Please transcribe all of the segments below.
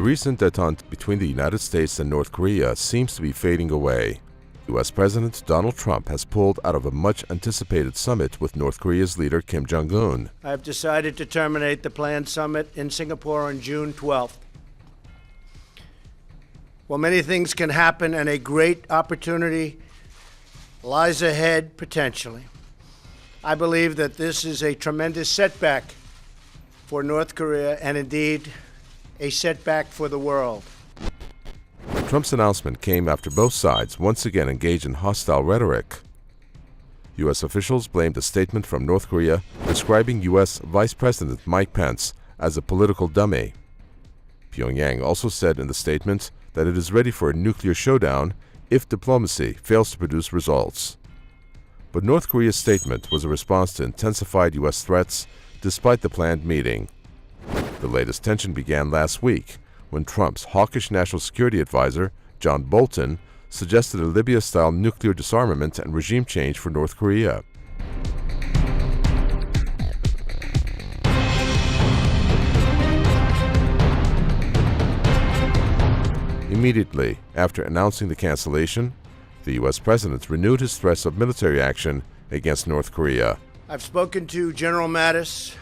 recent détente between the United States and North Korea seems to be fading away. U.S. President Donald Trump has pulled out of a much-anticipated summit with North Korea's leader Kim Jong-un. I have decided to terminate the planned summit in Singapore on June 12th. While many things can happen and a great opportunity lies ahead potentially, I believe that this is a tremendous setback for North Korea and indeed a setback for the world. Trump's announcement came after both sides once again engaged in hostile rhetoric. U.S. officials blamed a statement from North Korea describing U.S. Vice President Mike Pence as a political dummy. Pyongyang also said in the statement that it is ready for a nuclear showdown if diplomacy fails to produce results. But North Korea's statement was a response to intensified U.S. threats despite the planned meeting. The latest tension began last week when Trump's hawkish national security advisor, John Bolton, suggested a Libya-style nuclear disarmament and regime change for North Korea. Immediately after announcing the cancellation, the U.S. president renewed his threats of military action against North Korea. I've spoken to General Mattis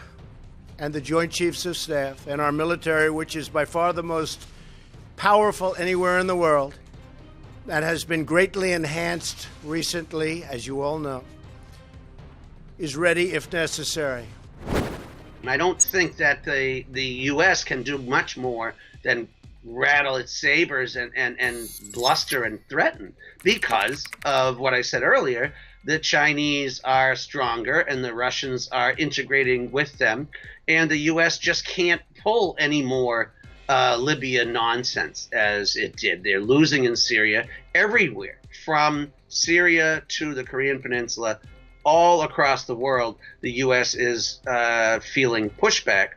and the Joint Chiefs of Staff and our military, which is by far the most powerful anywhere in the world, that has been greatly enhanced recently, as you all know, is ready if necessary. I don't think that the U.S. can do much more than rattle its sabers and bluster and threaten because of what I said earlier. The Chinese are stronger and the Russians are integrating with them, and the U.S. just can't pull any more Libya nonsense as it did. They're losing in Syria everywhere, from Syria to the Korean Peninsula, all across the world. The U.S. is feeling pushback.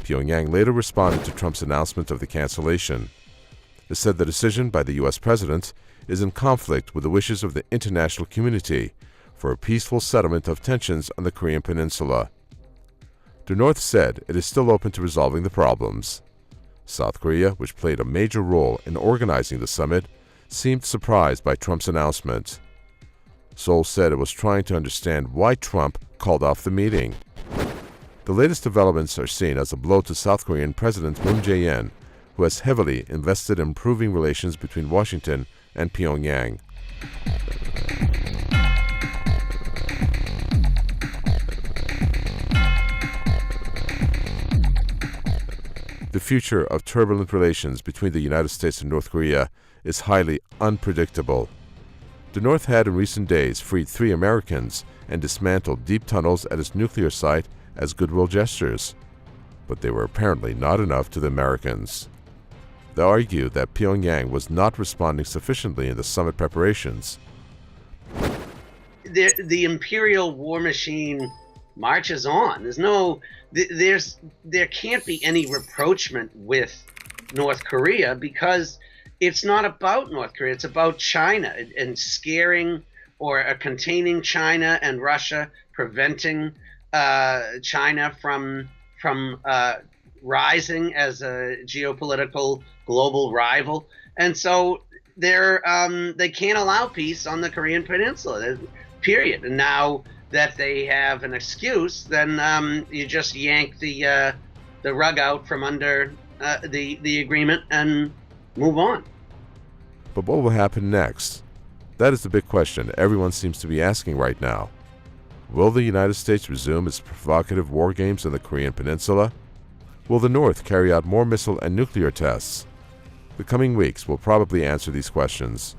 Pyongyang later responded to Trump's announcement of the cancellation. It said the decision by the U.S. president is in conflict with the wishes of the international community for a peaceful settlement of tensions on the Korean Peninsula. The North said it is still open to resolving the problems. South Korea, which played a major role in organizing the summit, seemed surprised by Trump's announcement. Seoul said it was trying to understand why Trump called off the meeting. The latest developments are seen as a blow to South Korean President Moon Jae-in, who has heavily invested in improving relations between Washington and Pyongyang. The future of turbulent relations between the United States and North Korea is highly unpredictable. The North had in recent days freed 3 Americans and dismantled deep tunnels at its nuclear site as goodwill gestures, but they were apparently not enough to the Americans. They argue that Pyongyang was not responding sufficiently in the summit preparations. The imperial war machine marches on. There can't be any rapprochement with North Korea because it's not about North Korea. It's about China and scaring or containing China and Russia, preventing China from rising as a geopolitical global rival, and so they can't allow peace on the Korean Peninsula. Period. And now that they have an excuse, then you just yank the rug out from under the agreement and move on. But what will happen next? That is the big question everyone seems to be asking right now. Will the United States resume its provocative war games in the Korean Peninsula? Will the North carry out more missile and nuclear tests? The coming weeks will probably answer these questions.